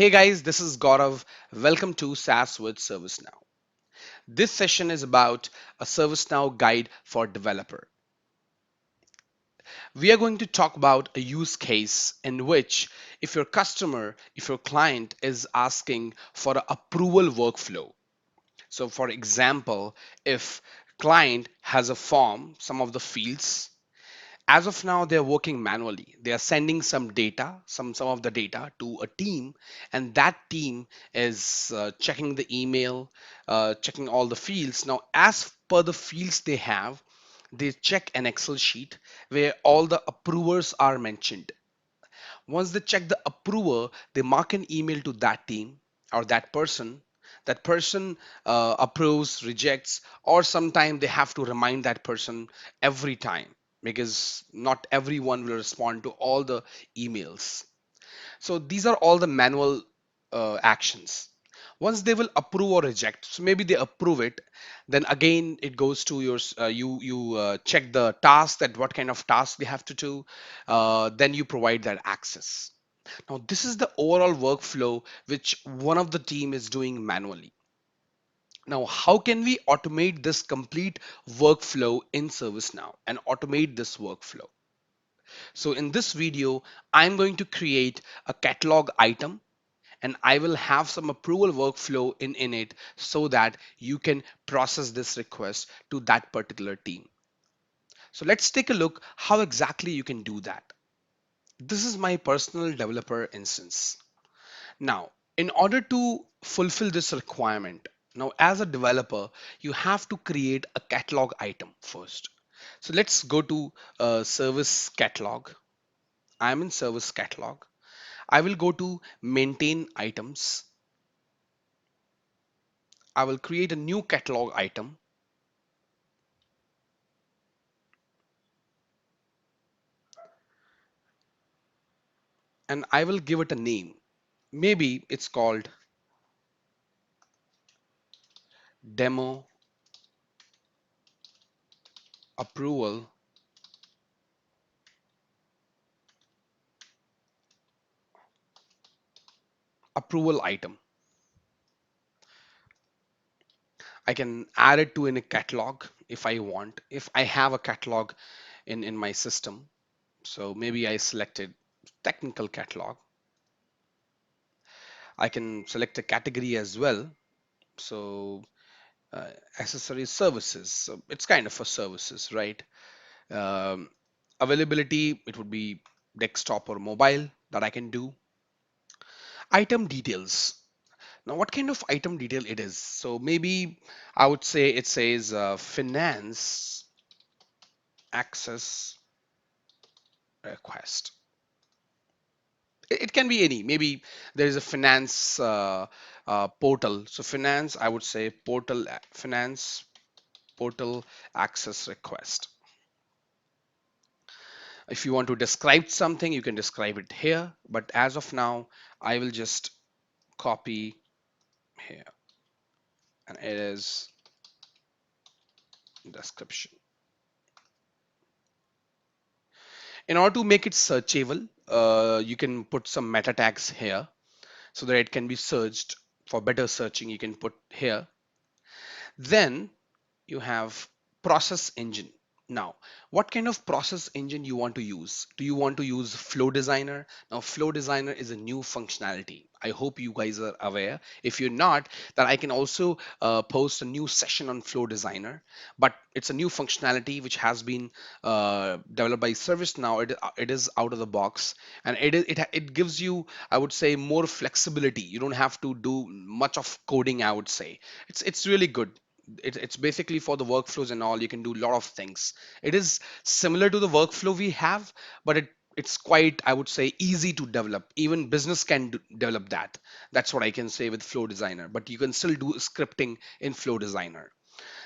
Hey guys, this is Gaurav. Welcome to SaaS with ServiceNow. This session is about a ServiceNow guide for developer. We are going to talk about a use case in which if your client is asking for an approval workflow. So for example, if client has a form, some of the fields as of now they're working manually, they are sending some data, some of the data to a team, and that team is checking the email, checking all the fields. Now as per the fields they have, they check an excel sheet where all the approvers are mentioned. Once they check the approver, they mark an email to that team or that person approves, rejects, or sometime they have to remind that person every time because not everyone will respond to all the emails. So these are all the manual actions. Once they will approve or reject, so maybe they approve it, then again it goes to you check the task, that what kind of task they have to do, then you provide that access. Now this is the overall workflow which one of the team is doing manually. Now how can we automate this complete workflow in ServiceNow and automate this workflow? So in this video, I'm going to create a catalog item and I will have some approval workflow in it so that you can process this request to that particular team. So let's take a look how exactly you can do that. This is my personal developer instance. Now, in order to fulfill this requirement, now as a developer, you have to create a catalog item first. So let's go to service catalog. I'm in service catalog. I will go to maintain items. I will create a new catalog item and I will give it a name. Maybe it's called demo approval item. I can add it to in a catalog if I want, if I have a catalog in my system. So maybe I selected technical catalog. I can select a category as well. So accessory services. So it's kind of for services, right? Um, Availability, it would be desktop or mobile that I can do. Item details. Now, what kind of item detail it is? So maybe I would say it says finance access request. It can be any. Maybe there is a finance portal. So finance, I would say finance portal access request. If you want to describe something, you can describe it here. But as of now, I will just copy here, and it is description. In order to make it searchable, you can put some meta tags here so that it can be searched. For better searching, you can put here. Then you have process engine. Now, what kind of process engine you want to use? Do you want to use Flow Designer? Now, Flow Designer is a new functionality. I hope you guys are aware. If you're not, then I can also post a new session on Flow Designer. But it's a new functionality which has been developed by ServiceNow. It is out of the box, and it gives you, I would say, more flexibility. You don't have to do much of coding, I would say. It's really good. It's basically for the workflows and all. You can do a lot of things. It is similar to the workflow we have, but it's quite, I would say, easy to develop. Even business can develop that. That's what I can say with Flow Designer, but you can still do scripting in Flow Designer.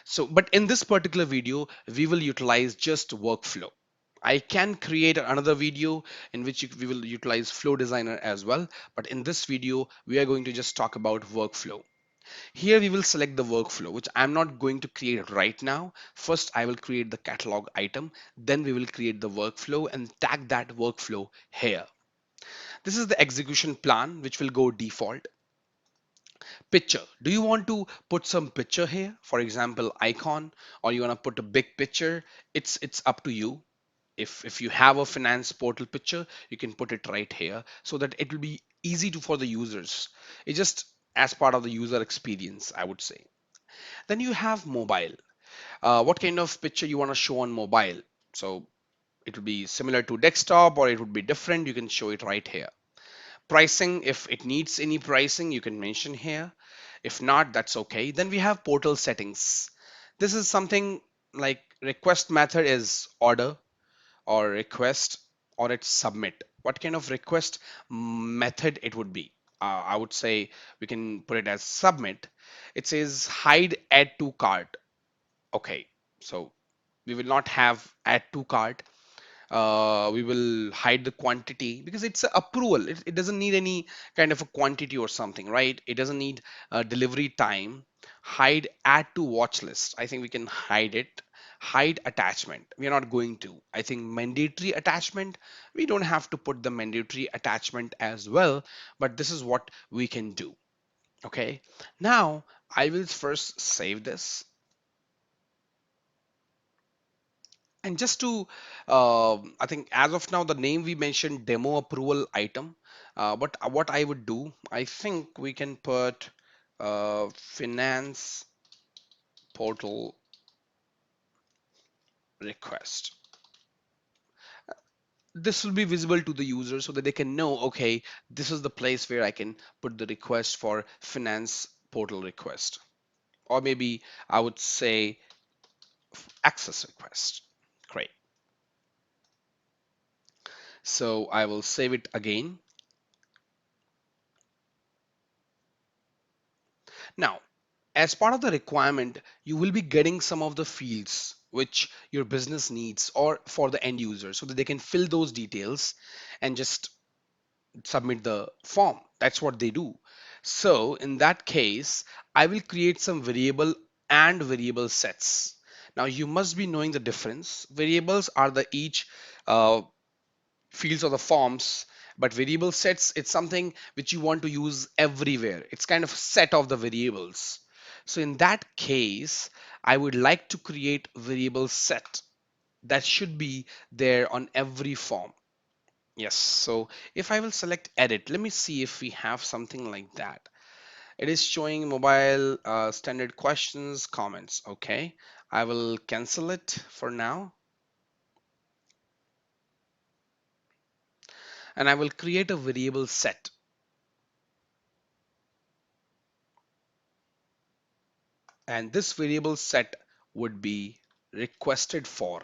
So but in this particular video we will utilize just workflow. I can create another video in which we will utilize Flow Designer as well, but in this video we are going to just talk about workflow. Here we will select the workflow, which I'm not going to create right now. First, I will create the catalog item. Then we will create the workflow and tag that workflow here. This is the execution plan, which will go default. Picture. Do you want to put some picture here? For example, icon, or you want to put a big picture? It's up to you. If you have a finance portal picture, you can put it right here so that it will be easy to for the users. It's just as part of the user experience, I would say. Then you have mobile. What kind of picture you want to show on mobile? So it will be similar to desktop or it would be different. You can show it right here. Pricing, if it needs any pricing, you can mention here. If not, that's okay. Then we have portal settings. This is something like request method is order or request, or it's submit. What kind of request method it would be? I would say we can put it as submit. It says hide add to cart. Okay, so we will not have add to cart. We will hide the quantity because it's a approval. It doesn't need any kind of a quantity or something, right? It doesn't need delivery time. Hide add to watch list. I think we can hide it. Hide attachment. We are not going to. I think mandatory attachment. We don't have to put the mandatory attachment as well, but this is what we can do. Okay. Now I will first save this. And just to, I think as of now, the name we mentioned demo approval item. But what I would do, I think we can put finance portal request. This will be visible to the user so that they can know, okay, this is the place where I can put the request for finance portal request. Or maybe I would say access request. Great. So I will save it again. Now, as part of the requirement, you will be getting some of the fields which your business needs or for the end user so that they can fill those details and just submit the form. That's what they do. So in that case, I will create some variable and variable sets. Now you must be knowing the difference. Variables are the each uh, fields or the forms, but variable sets, it's something which you want to use everywhere. It's kind of a set of the variables. So in that case, I would like to create variable set that should be there on every form. Yes, so if I will select edit, let me see if we have something like that. It is showing mobile standard questions comments. Okay, I will cancel it for now, and I will create a variable set. And this variable set would be requested for.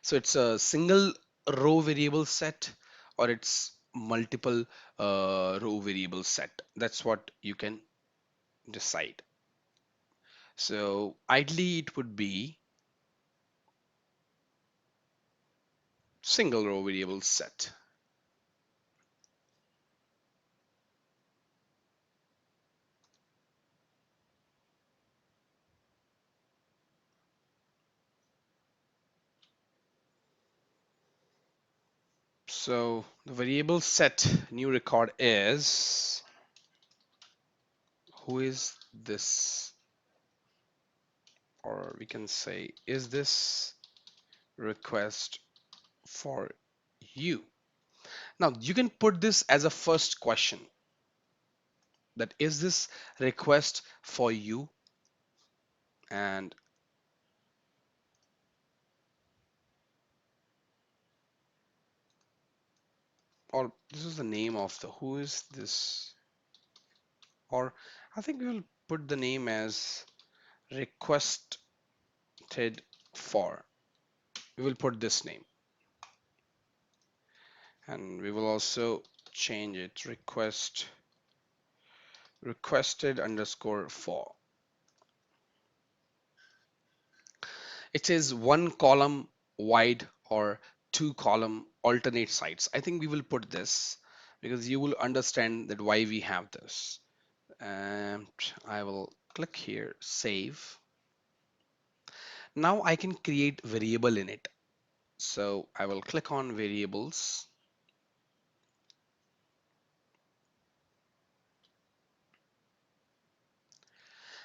So it's a single row variable set or it's multiple row variable set. That's what you can decide. So ideally it would be single row variable set. So the variable set new record is who is this, or we can say is this request for you. Now you can put this as a first question, that is this request for you, and or this is the name of the who is this, or I think we will put the name as requested for. We will put this name and we will also change it requested underscore for. It says one column wide or two column alternate sides. I think we will put this because you will understand that why we have this. And I will click here, save. Now I can create variable in it. So I will click on variables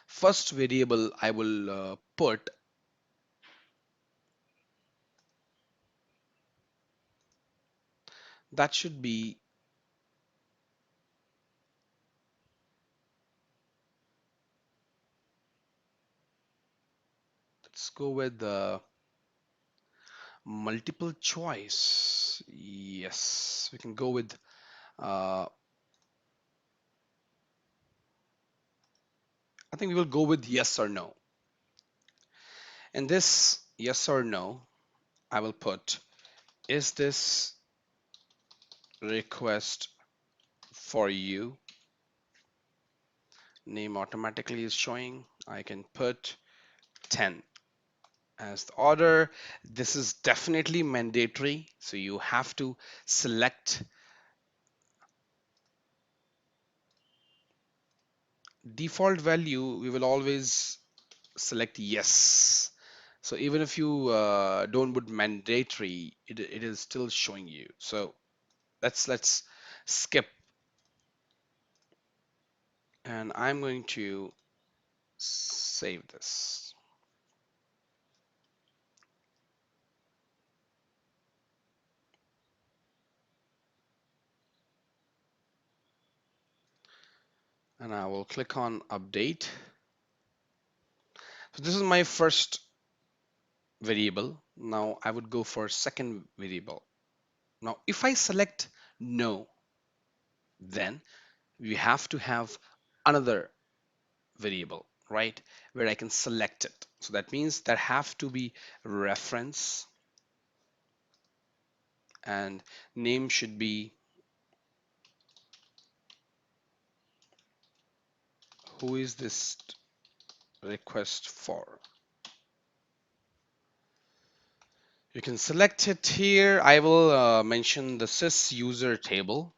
First variable I will put, that should be, let's go with the multiple choice. Yes, we can go with uh, I think we will go with yes or no. And this yes or no, I will put, is this request for you? Name automatically is showing. I can put 10 as the order. This is definitely mandatory. So you have to select default value. We will always select yes. So even if you don't put mandatory, it is still showing you. So let's skip, and I'm going to save this. And I will click on update. So this is my first variable. Now I would go for second variable. Now if I select no, then we have to have another variable, right? Where I can select it. So that means there have to be reference, and name should be who is this request for. You can select it here. I will mention the sys user table.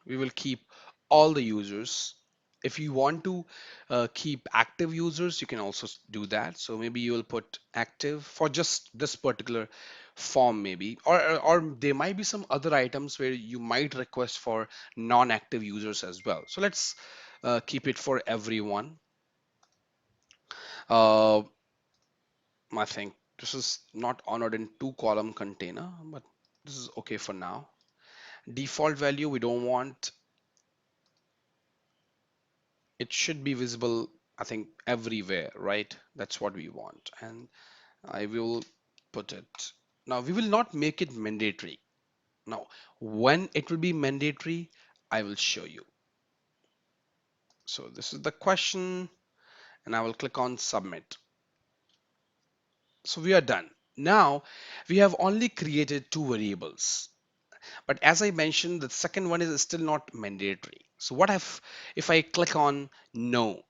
We will keep all the users. If you want to keep active users, you can also do that. So maybe you will put active for just this particular form, maybe, or there might be some other items where you might request for non-active users as well. So let's keep it for everyone. uh, I think this is not honored in two column container, but this is okay for now. Default value we don't want. It should be visible, I think, everywhere, right? That's what we want. And I will put it. Now we will not make it mandatory. Now, when it will be mandatory, I will show you. So this is the question, and I will click on submit. So we are done. Now we have only created two variables. But as I mentioned, the second one is still not mandatory. So what if I click on no,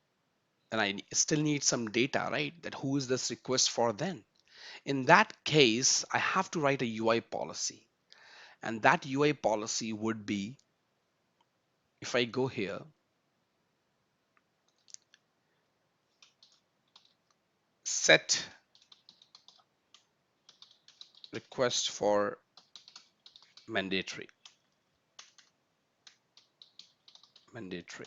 and I still need some data, right? That who is this request for then? In that case, I have to write a UI policy. And that UI policy would be, if I go here, set request for mandatory, mandatory.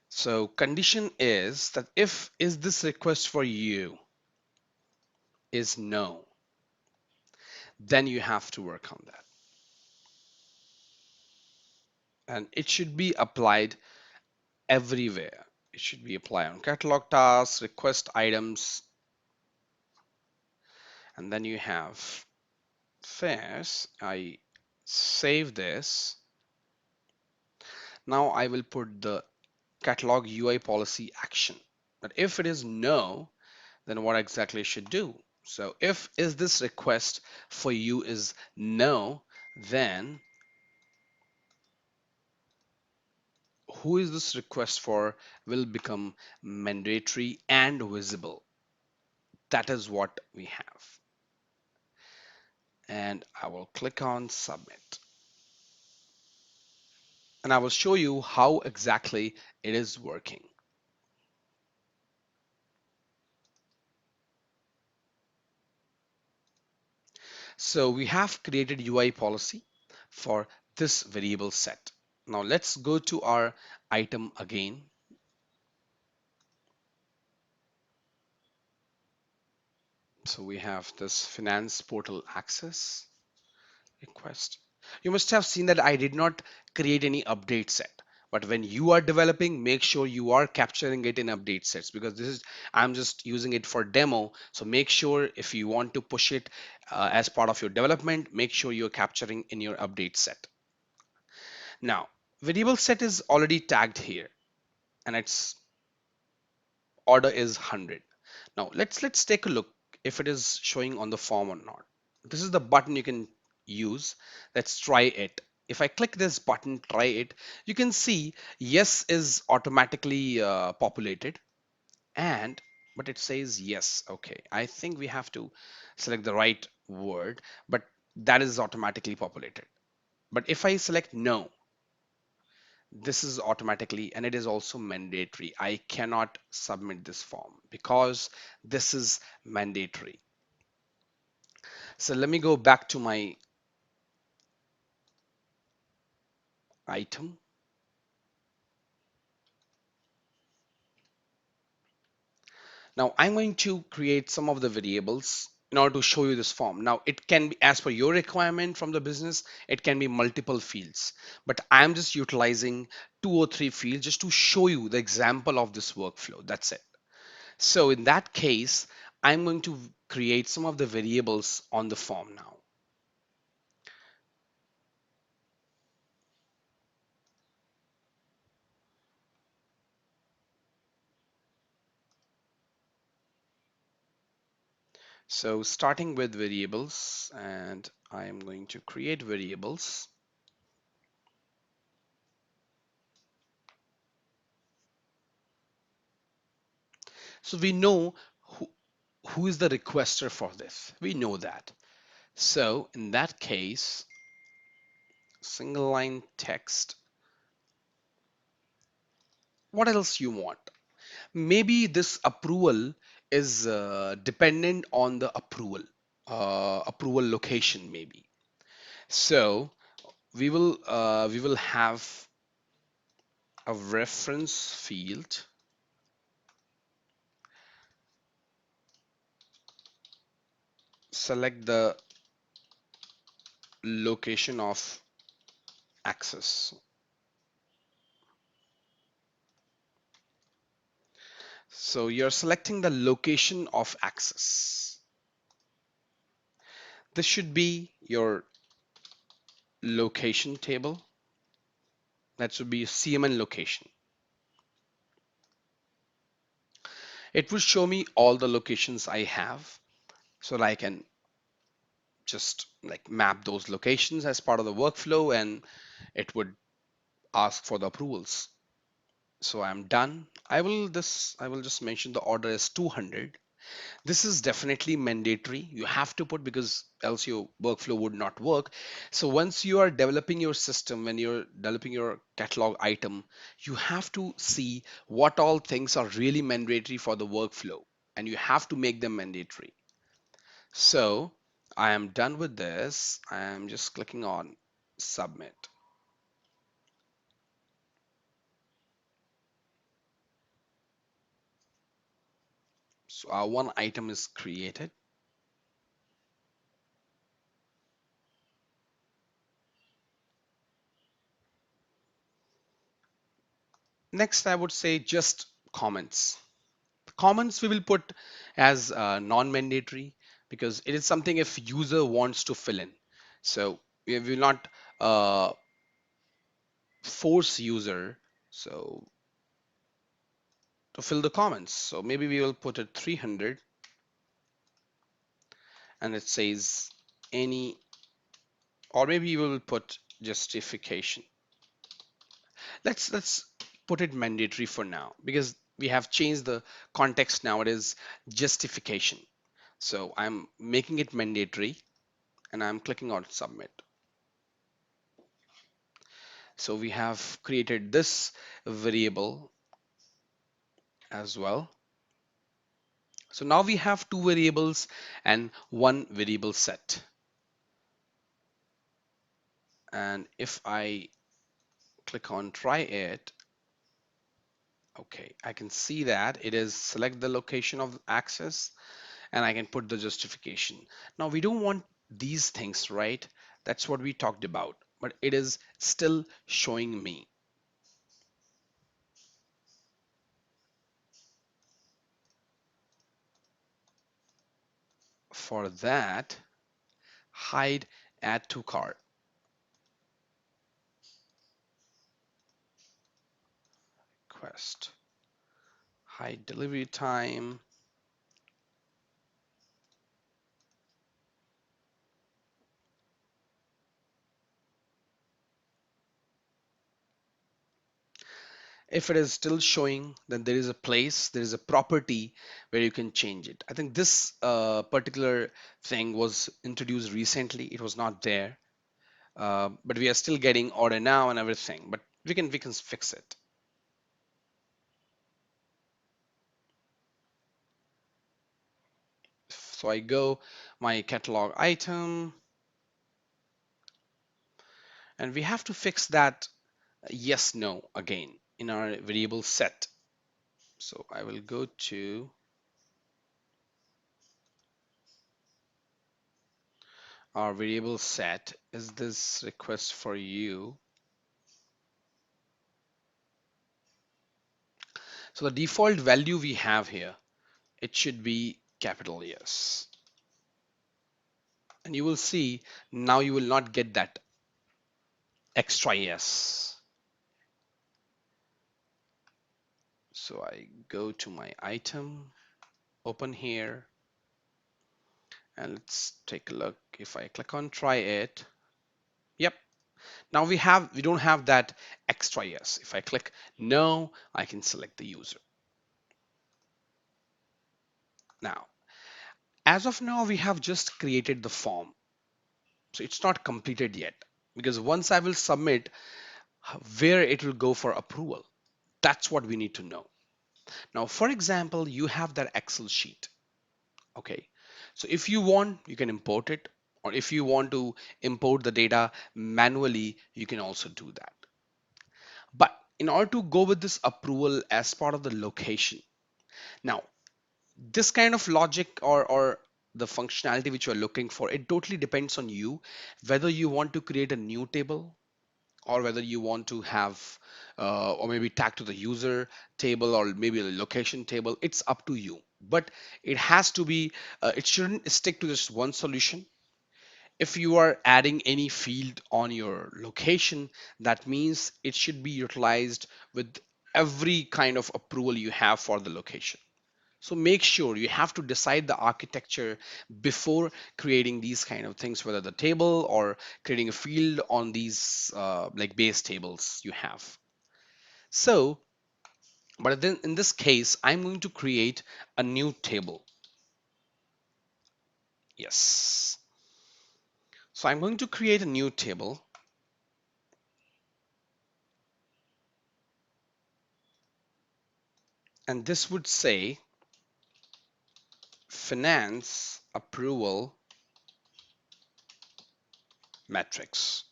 So condition is that if is this request for you is no, then you have to work on that. And it should be applied everywhere. It should be applied on catalog tasks, request items, and then you have this. I save this. Now I will put the catalog UI policy action. But if it is no, then what exactly I should do? So if is this request for you is no, then who is this request for will become mandatory and visible. That is what we have. And I will click on submit. And I will show you how exactly it is working. So we have created UI policy for this variable set. Now let's go to our item again. So we have this finance portal access request. You must have seen that I did not create any update set. But when you are developing, make sure you are capturing it in update sets, because this is, I'm just using it for demo. So make sure if you want to push it as part of your development, make sure you're capturing in your update set. Now, variable set is already tagged here and its order is 100. Now let's take a look if it is showing on the form or not. This is the button you can use. Let's try it. If I click this button, try it, you can see yes is automatically populated, and but it says yes. Okay, I think we have to select the right word, but that is automatically populated. But if I select no, this is automatically, and it is also mandatory. I cannot submit this form because this is mandatory. So let me go back to my item. Now I'm going to create some of the variables in order to show you this form. Now it can be as per your requirement from the business, it can be multiple fields, but I'm just utilizing 2 or 3 fields just to show you the example of this workflow. That's it. So in that case, I'm going to create some of the variables on the form now. So starting with variables, and I am going to create variables. So we know who, who is the requester for this. We know that. So in that case, single line text. What else you want? Maybe this approval is dependent on the approval location maybe. So we will have a reference field. Select the location of access. So you're selecting the location of access. This should be your location table. That should be CMN location. It will show me all the locations I have so that I can just like map those locations as part of the workflow, and it would ask for the approvals. So I'm done. I will just mention the order is 200. This is definitely mandatory. You have to put, because else your workflow would not work. So once you are developing your system, when you're developing your catalog item, you have to see what all things are really mandatory for the workflow, and you have to make them mandatory. So I am done with this. I am just clicking on submit. So our one item is created. Next, I would say just comments. Comments we will put as non-mandatory, because it is something if user wants to fill in. So we will not uh, force user so to fill the comments. So maybe we will put it 300, and it says any, or maybe we will put justification. Let's put it mandatory for now, because we have changed the context now. It is justification. So I'm making it mandatory, and I'm clicking on submit. So we have created this variable as well. So now we have two variables and one variable set. And if I click on try it, okay, I can see that it is select the location of access and I can put the justification. Now we don't want these things, right? That's what we talked about, but it is still showing me. For that, hide add to cart, request, hide delivery time. If it is still showing, then there is a place, there is a property where you can change it. I think this particular thing was introduced recently. It was not there, but we are still getting order now and everything. But we can fix it. So I go my catalog item, and we have to fix that yes no again in our variable set. So I will go to our variable set. Is this request for you? So the default value we have here, it should be capital yes. And you will see now you will not get that extra yes. So I go to my item, open here, and let's take a look. If I click on try it, yep. Now we don't have that extra yes. If I click no, I can select the user. Now, as of now, we have just created the form. So it's not completed yet because once I will submit, where it will go for approval. That's what we need to know. Now, for example, you have that Excel sheet. Okay. So if you want, you can import it. Or if you want to import the data manually, you can also do that. But in order to go with this approval as part of the location, now this kind of logic or the functionality which you're looking for, it totally depends on you, whether you want to create a new table or whether you want to have or maybe tag to the user table or maybe a location table. It's up to you, but it has to be it shouldn't stick to just one solution. If you are adding any field on your location, that means it should be utilized with every kind of approval you have for the location. So make sure you have to decide the architecture before creating these kind of things, whether the table or creating a field on these like base tables you have. So, but then in this case, I'm going to create a new table. Yes. So I'm going to create a new table. And this would say finance approval metrics.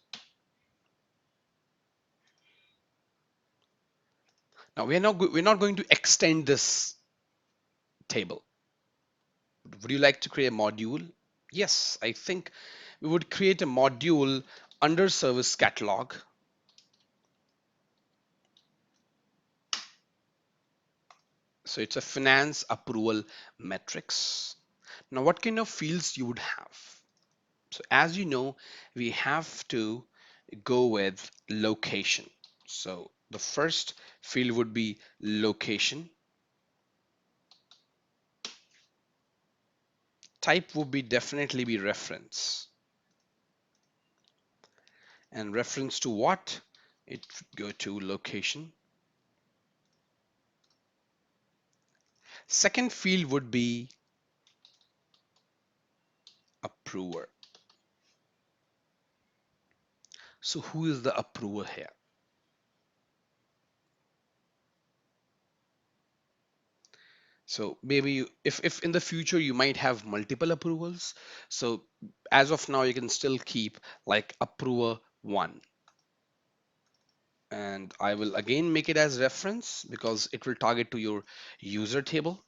Now we're not going to extend this table. Would you like to create a module? Yes, I think we would create a module under service catalog. So it's a finance approval metrics. Now, what kind of fields you would have? So as you know, we have to go with location. So the first field would be location. Type would be definitely be reference. And reference to what? It would go to location. Second field would be approver. So who is the approver here? So maybe if in the future you might have multiple approvals. So as of now, you can still keep like approver 1. And I will again make it as reference because it will target to your user table.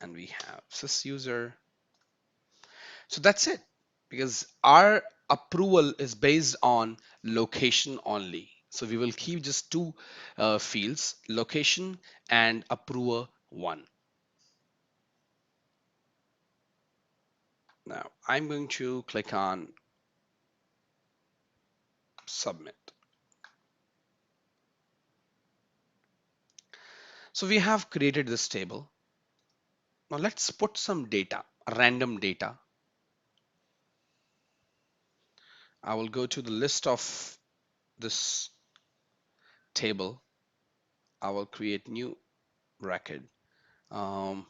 And we have sys user. So that's it, because our approval is based on location only. So we will keep just two fields, location and approver 1. Now I'm going to click on submit. So we have created this table. Now let's put some data, random data. I will go to the list of this table. I will create new record. Um,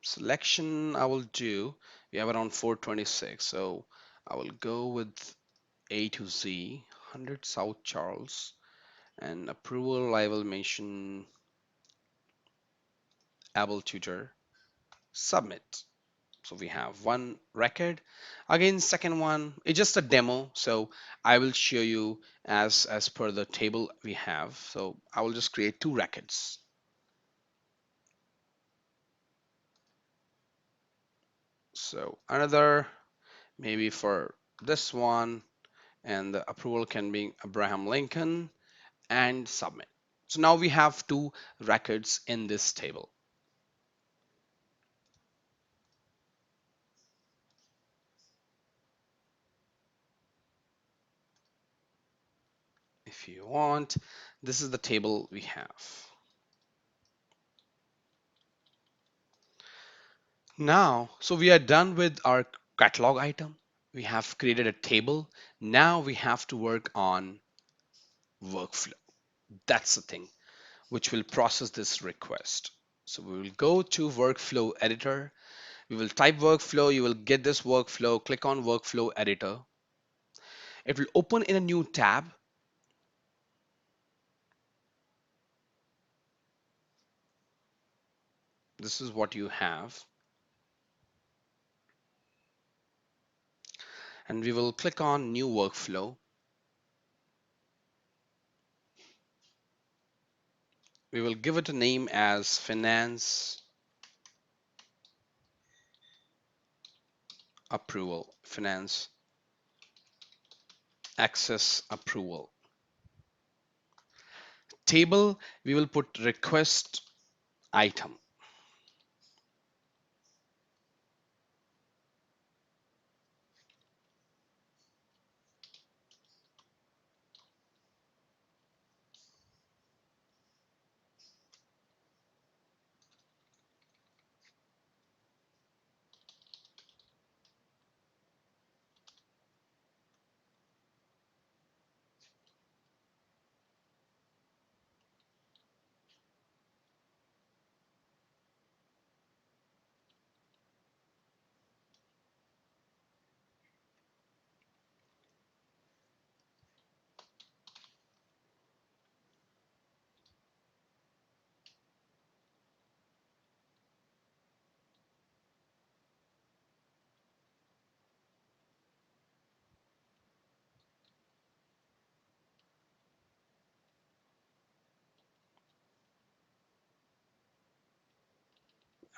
Selection I will do. We have around 426. So I will go with A to Z, 100 South Charles, and approval I will mention able tutor, submit. So we have one record. Again, second one, it's just a demo. So I will show you as per the table we have. So I will just create two records. So another, maybe for this one, and the approval can be Abraham Lincoln, and submit. So now we have two records in this table. If you want, this is the table we have. Now, so we are done with our catalog item. We have created a table. Now we have to work on workflow. That's the thing which will process this request. So we will go to workflow editor. We will type workflow. You will get this workflow. Click on workflow editor. It will open in a new tab. This is what you have. And we will click on new workflow. We will give it a name as finance approval, finance access approval. Table, we will put request item.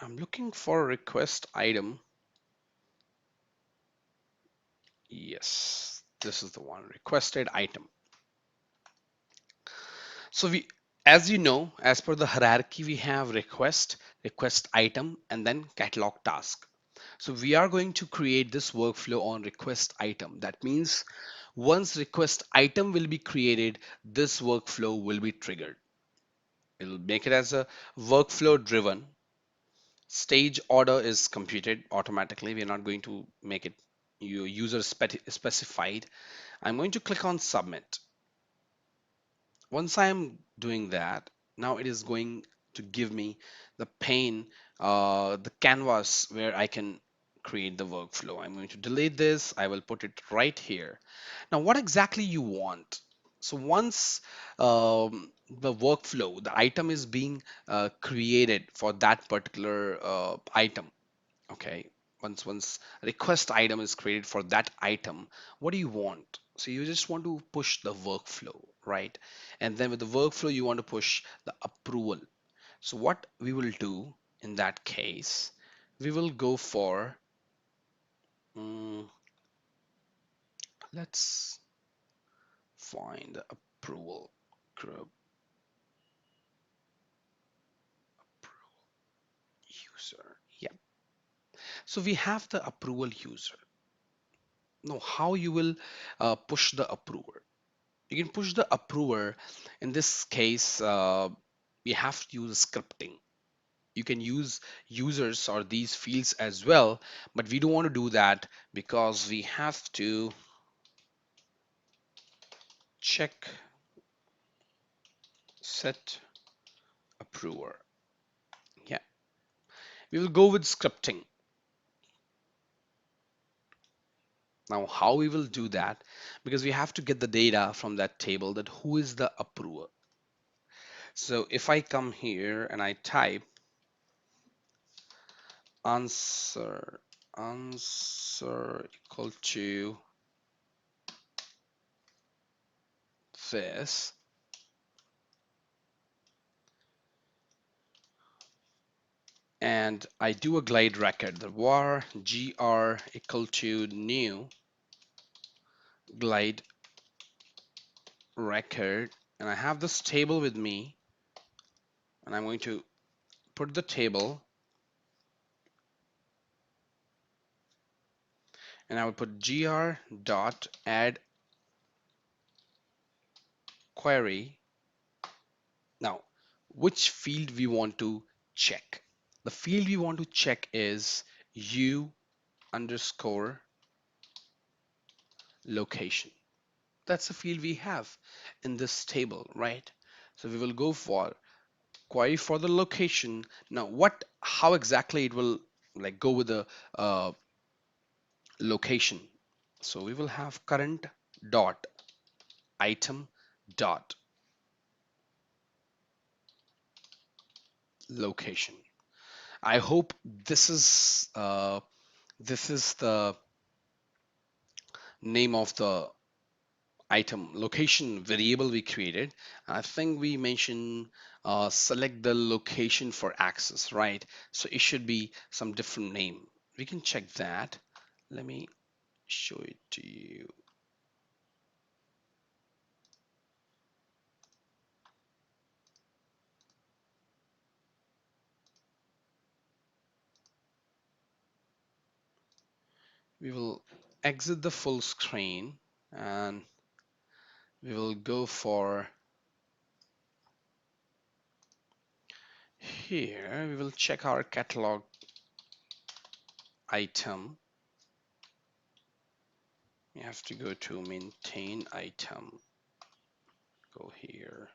I'm looking for a request item. Yes, this is the one, requested item. So we, as you know, as per the hierarchy, we have request, request item, and then catalog task. So we are going to create this workflow on request item. That means once request item will be created, this workflow will be triggered. It'll make it as a workflow driven. Stage order is computed automatically. We're not going to make it user specified. I'm going to click on submit. Once I'm doing that, now it is going to give me the pane, the canvas where I can create the workflow. I'm going to delete this. I will put it right here. Now, what exactly you want? So once the workflow, the item is being created for that particular item, okay? once request item is created for that item, what do you want? So you just want to push the workflow, right? And then with the workflow you want to push the approval. So what we will do in that case, we will go for mm, let's find the approval group, user. Yeah. So we have the approval user. Now, how you will push the approver? You can push the approver. In this case, you have to use scripting. You can use users or these fields as well, but we don't want to do that because we have to check set approver. Yeah, we will go with scripting. Now, how we will do that? Because we have to get the data from that table that who is the approver. So if I come here and I type answer answer equal to this, and I do a glide record, the var gr equal to new glide record, and I have this table with me, and I'm going to put the table, and I will put gr dot add query. Now, which field we want to check? The field we want to check is u underscore location. That's the field we have in this table, right? So we will go for query for the location. Now, how exactly it will like go with the location? So we will have current dot item dot location. I hope this is the name of the item location variable we created. I think we mentioned select the location for access, right? So it should be some different name. We can check that. Let me show it to you. We will exit the full screen and we will go for here. We will check our catalog item. We have to go to maintain item. Go here.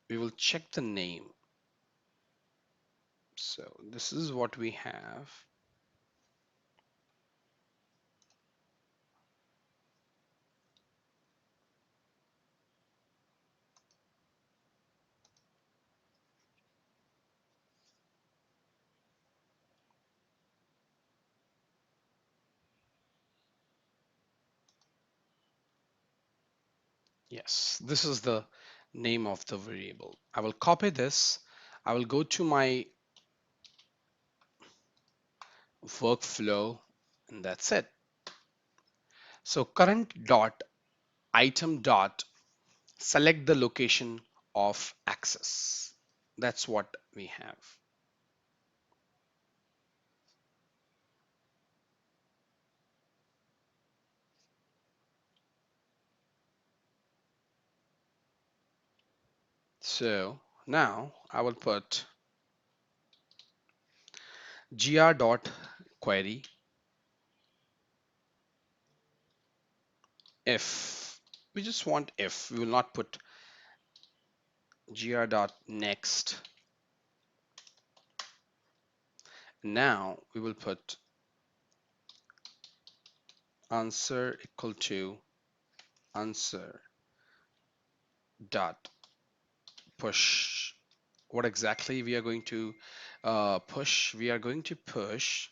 We will check the name. So this is what we have. Yes, this is the name of the variable. I will copy this. I will go to my workflow and that's it. So current dot item dot select the location of access. That's what we have. So now I will put gr dot query if. We just want if. We will not put gr dot next. Now we will put answer equal to answer dot push. What exactly we are going to push? We are going to push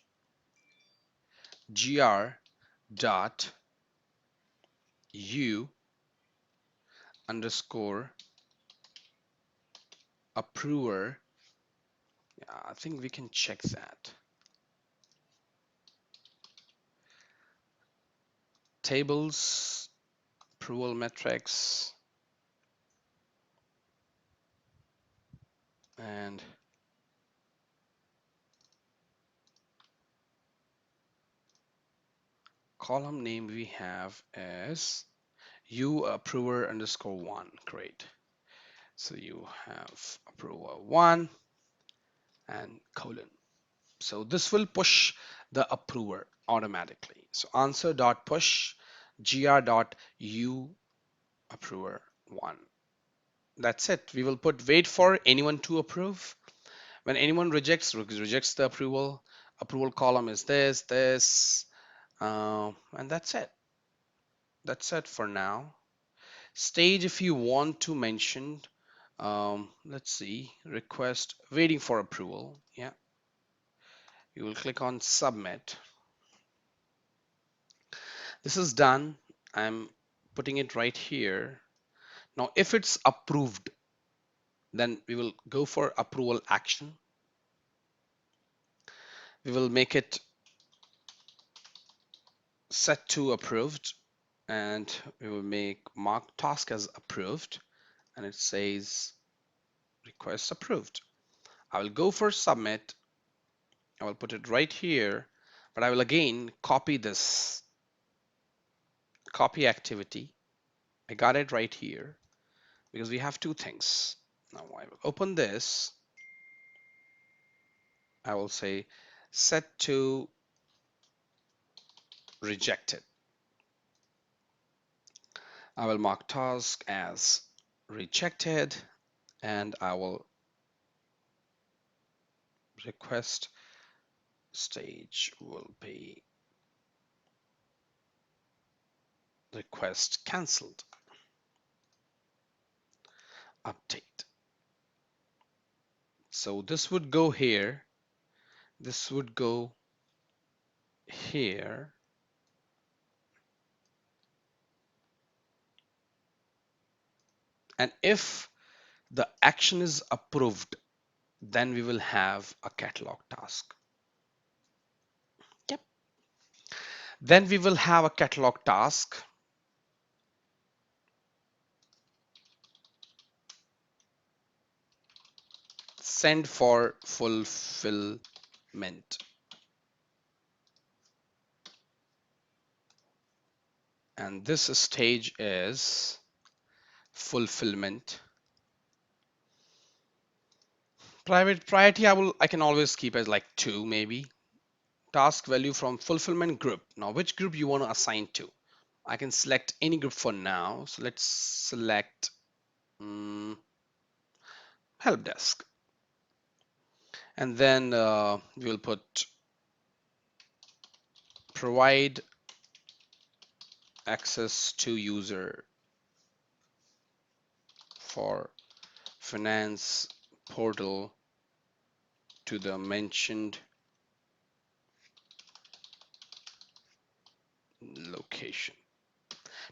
gr dot u underscore approver. Yeah, I think we can check that. Tables, approval metrics, and column name we have as u approver underscore one. Great. So you have approver one and colon. So this will push the approver automatically. So answer dot push gr dot u approver one. That's it. We will put wait for anyone to approve. When anyone rejects the approval column is this, and that's it. That's it for now. Stage, if you want to mention, let's see, request waiting for approval. Yeah, you will click on submit. This is done. I'm putting it right here. Now, if it's approved, then we will go for approval action. We will make it set to approved, and we will make mark task as approved, and it says request approved. I will go for submit. I will put it right here, but I will again copy this, copy activity. I got it right here because we have two things. Now I will open this. I will say set to rejected. I will mark task as rejected, and I will request stage will be request cancelled. Update. So this would go here. This would go here. And if the action is approved, then we will have a catalog task. Yep. Then we will have a catalog task. Send for fulfillment. And this stage is fulfillment. Private priority I can always keep as like 2 maybe. Task value from fulfillment group. Now which group you want to assign to? I can select any group for now. So let's select help desk. And then we will put provide access to user for finance portal to the mentioned location.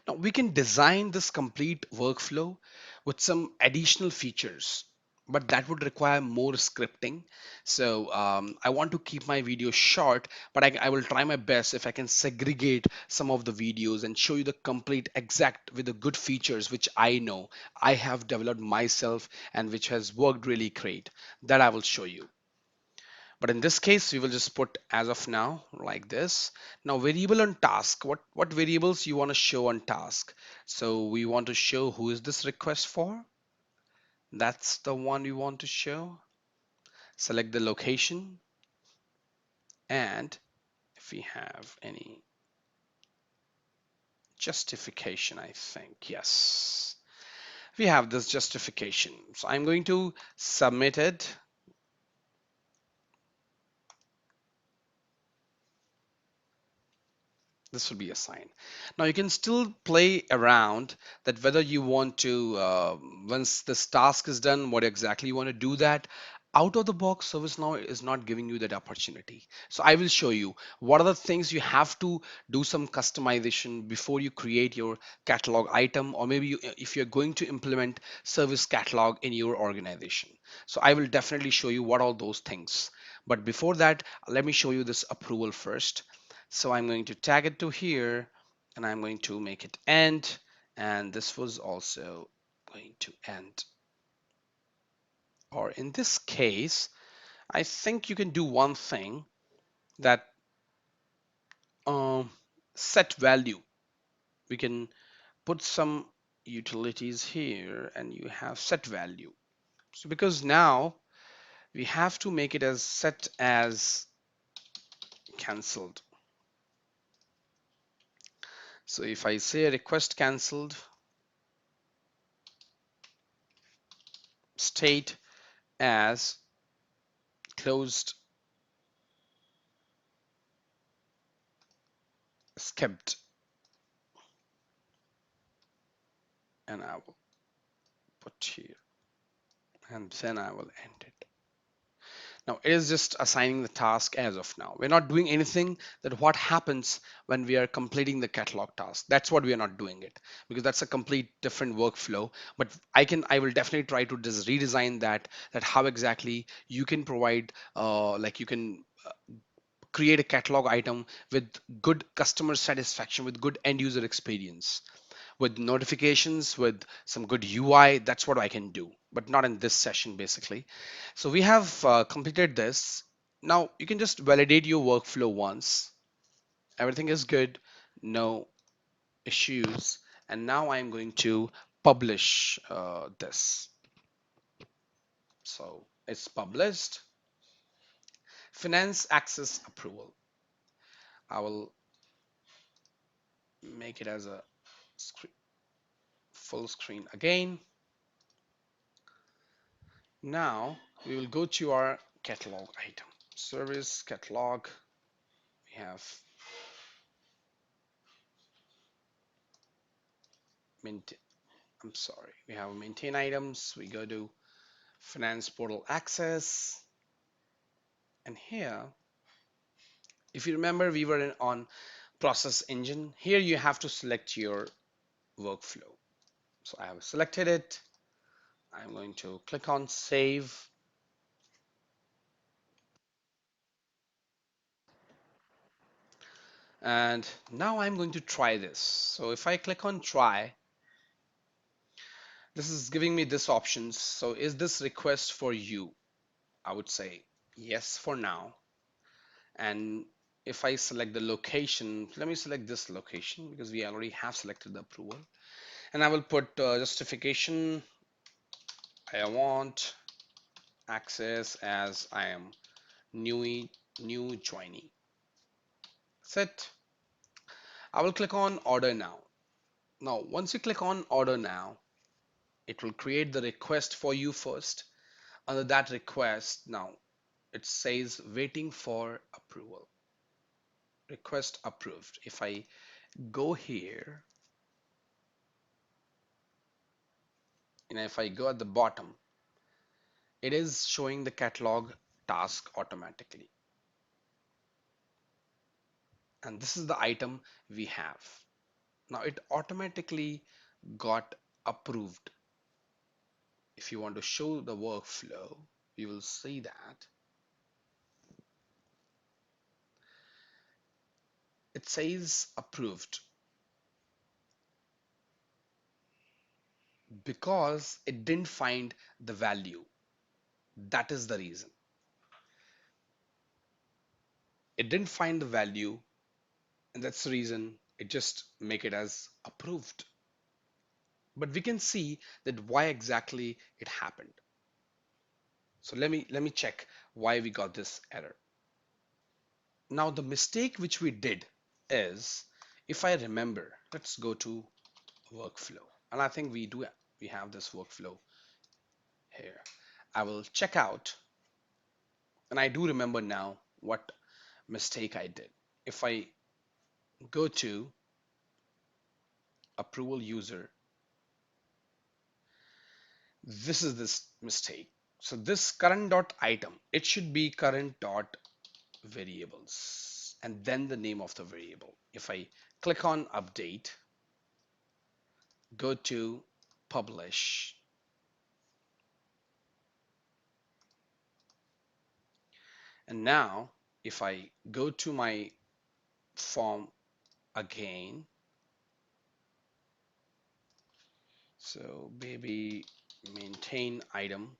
Now we can design this complete workflow with some additional features, but that would require more scripting. So I want to keep my video short, but I will try my best if I can segregate some of the videos and show you the complete exact with the good features which I know I have developed myself and which has worked really great. That I will show you. But in this case, we will just put as of now like this. Now variable on task, what variables you want to show on task? So we want to show who is this request for? That's the one we want to show. Select the location. And if we have any justification, I think, yes, we have this justification. So I'm going to submit it. This will be a sign. Now you can still play around that whether you want to, once this task is done, what exactly you want to do that. Out of the box, ServiceNow is not giving you that opportunity. So I will show you what are the things you have to do some customization before you create your catalog item, or maybe if you're going to implement service catalog in your organization. So I will definitely show you what all those things. But before that, let me show you this approval first. So I'm going to tag it to here and I'm going to make it end. And this was also going to end. Or in this case, I think you can do one thing that um, set value. We can put some utilities here and you have set value. So because now we have to make it as set as cancelled. So if I say request cancelled, state as closed, skipped, and I will put here and then I will end it. Now it is just assigning the task as of now. We're not doing anything that what happens when we are completing the catalog task. That's what we are not doing it because that's a complete different workflow. But I will definitely try to just redesign that how exactly you can provide, like you can create a catalog item with good customer satisfaction, with good end user experience, with notifications, with some good UI. That's what I can do, but not in this session basically. So we have completed this. Now you can just validate your workflow once. Everything is good, no issues. And now I'm going to publish this. So it's published. Finance access approval. I will make it as a full screen again. Now we will go to our catalog item, service catalog. We have maintain, I'm sorry, we have maintain items. We go to finance portal access. And here, if you remember, we were on process engine. Here you have to select your workflow. So I have selected it. I'm going to click on save. And now I'm going to try this. So if I click on try, this is giving me this options. So is this request for you? I would say yes for now. And if I select the location, let me select this location because we already have selected the approval. And I will put justification. I want access as I am new new joinee. Set. I will click on order now. Now, once you click on order now, it will create the request for you first. Under that request, now it says waiting for approval. Request approved. If I go here, and if I go at the bottom, it is showing the catalog task automatically. And this is the item we have. Now it automatically got approved. If you want to show the workflow, you will see that it says approved because it didn't find the value. That is the reason. It didn't find the value, and that's the reason it just make it as approved. But we can see that why exactly it happened. So let me check why we got this error. Now the mistake which we did is, if I remember, let's go to workflow. And I think we have this workflow here. I will check out, and I do remember now what mistake I did. If I go to approval user. This is this mistake. So this current dot item, it should be current dot variables and then the name of the variable. If I click on update, go to publish, and now if I go to my form again, so maybe maintain item,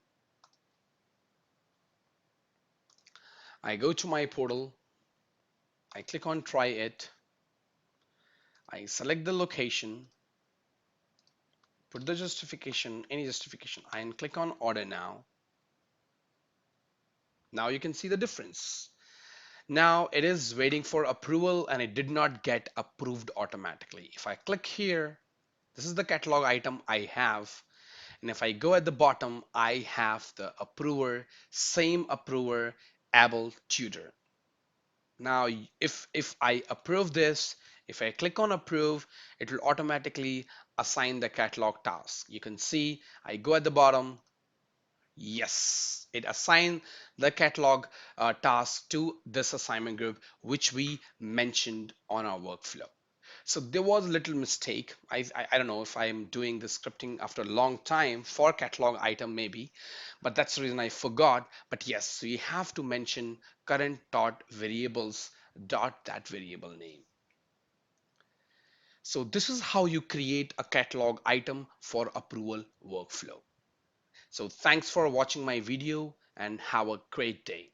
I go to my portal, I click on try it, I select the location, put the justification, any justification, and click on order now. Now you can see the difference. Now it is waiting for approval and it did not get approved automatically. If I click here, this is the catalog item I have. And if I go at the bottom, I have the approver, same approver, Abel Tutor. Now, if I approve this, if I click on approve, it will automatically assign the catalog task. You can see I go at the bottom. Yes, it assigned the catalog task to this assignment group, which we mentioned on our workflow. So there was a little mistake. I don't know if I'm doing the scripting after a long time for catalog item maybe, but that's the reason I forgot. But yes, we have to mention current dot variables dot that variable name. So this is how you create a catalog item for approval workflow. So thanks for watching my video and have a great day.